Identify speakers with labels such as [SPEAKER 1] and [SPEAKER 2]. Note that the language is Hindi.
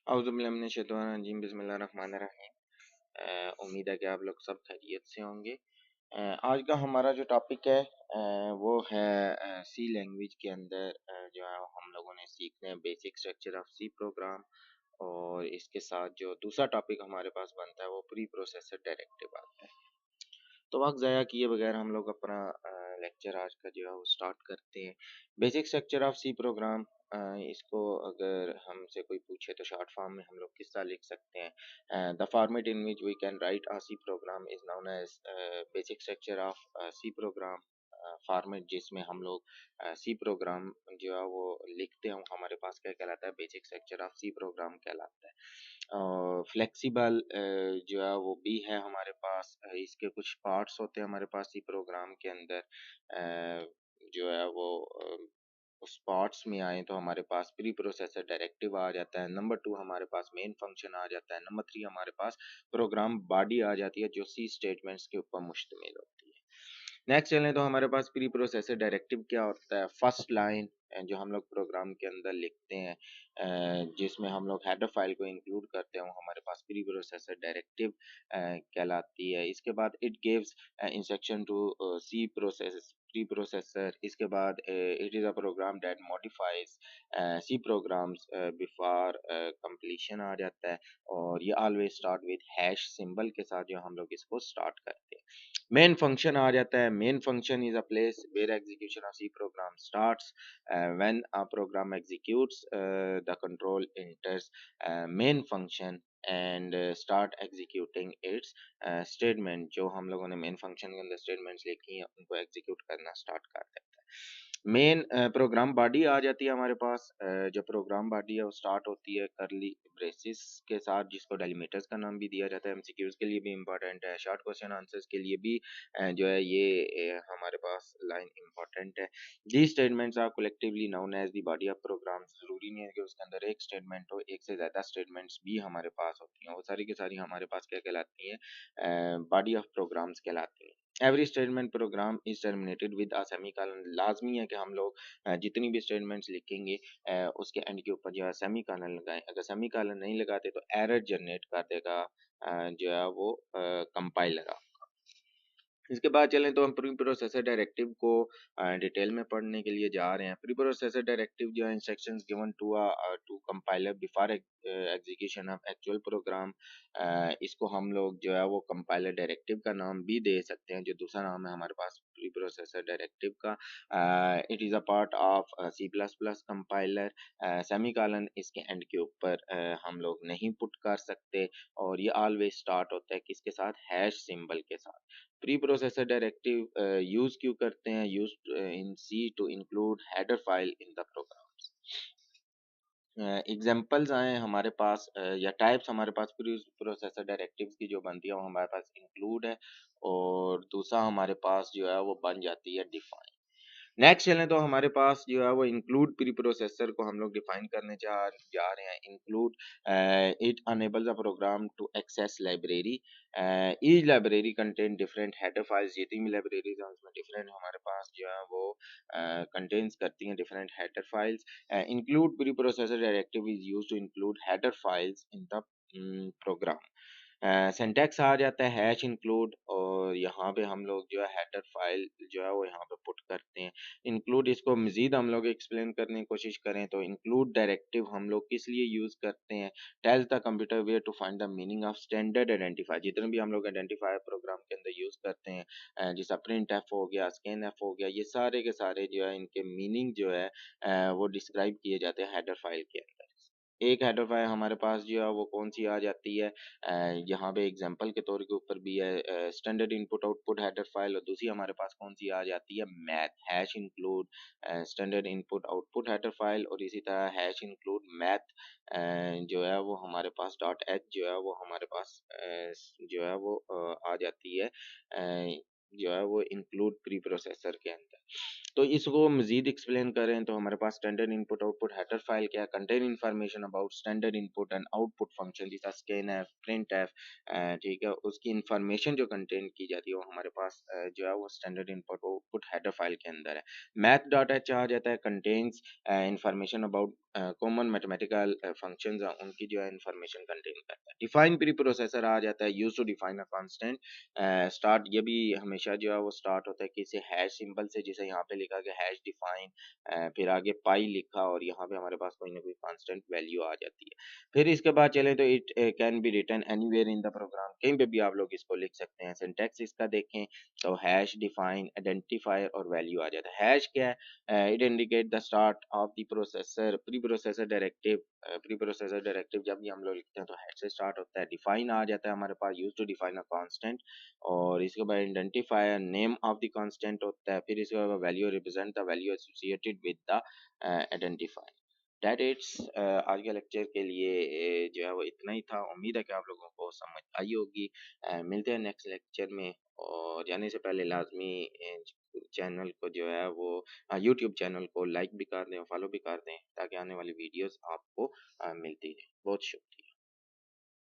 [SPEAKER 1] औज़ुबिल्लाहिमिनश्शैतानिर्रजीम बिस्मिल्लाहिर्रहमानिर्रहीम। उम्मीद है कि आप लोग सब खैरियत से होंगे। आज का हमारा जो टॉपिक है वो है सी लैंग्वेज के अंदर जो है हम लोगों ने सीखने हैं basic structure of C program. और इसके साथ जो दूसरा टॉपिक हमारे पास बनता है वो प्री प्रोसेसर डायरेक्टिव आता है। तो वक्त ज़ाया किए बगैर हम लोग अपना लेक्चर आज का जो है वो स्टार्ट करते हैं। Basic structure of C program, इसको अगर हमसे कोई पूछे तो शॉर्ट फॉर्म में हम लोग किस तरह लिख सकते हैं। The format in which we can write a C program is known as basic structure of C program. Format जिसमें हम लोग सी प्रोग्राम जो है वो लिखते हैं वो हमारे पास क्या कहलाता है, basic structure of C program कहलाता है। फ्लेक्सिबल जो है वो भी है हमारे पास। इसके कुछ पार्ट्स होते हैं हमारे पास सी प्रोग्राम के अंदर। जो है वो उस पार्ट्स में आए तो हमारे पास प्री प्रोसेसर डायरेक्टिव आ जाता है। नंबर 2 हमारे पास मेन फंक्शन आ जाता है। नंबर 3 हमारे पास प्रोग्राम बॉडी आ जाती है जो सी स्टेटमेंट्स के ऊपर मुश्तमिल होती है। नेक्स्ट चलें तो हमारे पास प्री प्रोसेसर डायरेक्टिव क्या होता है। फर्स्ट लाइन जो हम लोग प्रोग्राम के अंदर लिखते हैं, जिसमें हम लोग हेडर फाइल को इंक्लूड करते हैं, वो हमारे पास प्री प्रोसेसर डायरेक्टिव कहलाती है। इसके बाद it gives instruction to C process preprocessor. इसके बाद it is a program that modifies C programs before completion आ जाता है। और ये always start with hash symbol के साथ जो हम लोग इसको स्टार्ट करते हैं। मेन फंक्शन आ जाता है। Main function is a place where execution of C program starts. When a program executes the control enters main function and start executing its statement. जो हम लोगों ने मेन फंक्शन के अंदर स्टेटमेंट्स लिखी हैं उनको एग्जीक्यूट करना स्टार्ट कर देता है। मेन प्रोग्राम बॉडी आ जाती है हमारे पास। जो प्रोग्राम बॉडी है वो स्टार्ट होती है करली ब्रेसिस के साथ, जिसको डेलीमीटर्स का नाम भी दिया जाता है। एमसीक्यूज के लिए भी इंपॉर्टेंट है, शॉर्ट क्वेश्चन आंसर्स के लिए भी जो है ये हमारे पास लाइन इंपॉर्टेंट है। The statements are collectively known as the body of programs. जरूरी नहीं है कि उसके अंदर एक स्टेटमेंट हो, एक से ज़्यादा स्टेटमेंट्स भी हमारे पास होती हैं। वो सारी की सारी हमारे पास क्या कहलाती हैं, बॉडी ऑफ प्रोग्राम्स कहलाती हैं। Every statement program is terminated with a semicolon. लाजमी है कि हम लोग जितनी भी स्टेटमेंट्स लिखेंगे उसके एंड के ऊपर जो है सेमीकोलन लगाएं। अगर सेमीकोलन नहीं लगाते तो एरर जनरेट कर देगा जो है वो कंपाइलर। इसके बाद चलें तो हम प्री प्रोसेसर डायरेक्टिव को डिटेल में पढ़ने के लिए जा रहे हैं। प्री प्रोसेसर डायरेक्टिव जो है instructions given to compiler before execution of actual program. इसको हम लोग जो है वो कंपाइलर डायरेक्टिव का नाम भी दे सकते हैं। जो दूसरा नाम है हमारे पास प्री प्रोसेसर डायरेक्टिव का, it is a part of C plus plus compiler. Semicolon इसके एंड के ऊपर हम लोग नहीं पुट कर सकते। और ये ऑलवेज स्टार्ट होता है किसके साथ, हैश सिंबल के साथ। प्री प्रोसेसर डायरेक्टिव यूज क्यों करते हैं, use in C to include header file in the programs. Examples आए हमारे पास या टाइप्स हमारे पास प्री प्रोसेसर डायरेक्टिव्स की जो बनती है वो हमारे पास इंक्लूड है। और दूसरा हमारे पास जो है वो बन जाती है डिफाइन। नेक्स्ट चलें तो हमारे पास जो है वो इंक्लूड प्री प्रोसेसर को हम लोग डिफाइन करने जा रहे हैं। Include it enables a program to access library. Each library contain different header files. जितनी भी लाइब्रेरीज हैं उसमें डिफरेंट हमारे पास जो है वो कंटेन्स करती हैं different header files. Include preprocessor directive is use to include header files in the program. Syntax आ जाता है हैश इंक्लूड, और यहाँ पे हम लोग जो है हेडर फाइल जो है वो यहाँ पे पुट करते हैं। इंक्लूड इसको मज़ीद हम लोग एक्सप्लेन करने की कोशिश करें तो इंक्लूड डायरेक्टिव हम लोग किस लिए यूज़ करते हैं। Tells the computer where to find the meaning of standard identifier. जितने भी हम लोग आइडेंटिफायर प्रोग्राम के अंदर यूज़ करते हैं, जैसा प्रिंट एफ हो गया, स्कैन एफ हो गया, ये सारे के सारे जो है इनके मीनिंग जो है वो डिस्क्राइब किए जाते हैं हेडर फाइल के अंदर। एक हेडर फाइल हमारे पास जो है वो कौन सी आ जाती है, यहाँ पे एग्जांपल के तौर के ऊपर भी है standard input output header file. और दूसरी हमारे पास कौन सी आ जाती है, math hash include standard input output header file. और इसी तरह हैश इंक्लूड मैथ जो है वो हमारे पास डॉट एच जो है वो हमारे पास जो है वो आ जाती है जो है वो इंक्लूड प्री प्रोसेसर के अंदर। तो इसको मज़ीद एक्सप्लेन करें तो हमारे पास standard input output header file क्या contain information about standard input and output function जैसा स्कैन एफ, प्रिंट एफ। ठीक है, उसकी इन्फॉर्मेशन जो कंटेन की जाती है वो हमारे पास जो है वो standard input output header file के अंदर है। मैथ डॉट एच आ जाता है, contains information about common mathematical functions हैं उनकी जो है इंफॉर्मेशन कंटेन करता है। डिफाइन प्री प्रोसेसर आ जाता है, use to define a constant. Start ये भी हमेशा जो है वो स्टार्ट होता है किसी हैश सिंबल से, जिसे यहाँ पे लिखा गया हैश डिफाइन, फिर आगे पाई लिखा और यहाँ पे हमारे पास कोई ना कोई कांस्टेंट वैल्यू आ जाती है। फिर इसके बाद चले तो it can be written anywhere in the program, कहीं पे भी आप लोग इसको लिख सकते हैं। सिंटैक्स इसका देखें तो हैश डिफाइन आइडेंटिफायर और वैल्यू आ जाता है। हैश क्या है? It indicate the start of the processor pre processor directive. Pre processor directive जब भी हम लोग लिखते हैं तो हैश से स्टार्ट होता है। डिफाइन आ जाता है हमारे पास, use to define a constant, और इसके बाद identifier name of the constant होता है। फिर इसके बाद value represent the value associated with the identifier. That it's आज के लेक्चर के लिए जो है वो इतना ही था। उम्मीद है कि आप लोगों को समझ आई होगी। मिलते हैं नेक्स्ट लेक्चर में, और जाने से पहले लाजमी चैनल को जो है वो यूट्यूब चैनल को लाइक भी कर दें और फॉलो भी कर दें, ताकि आने वाली वीडियोस आपको मिलती रहे। बहुत शुक्रिया।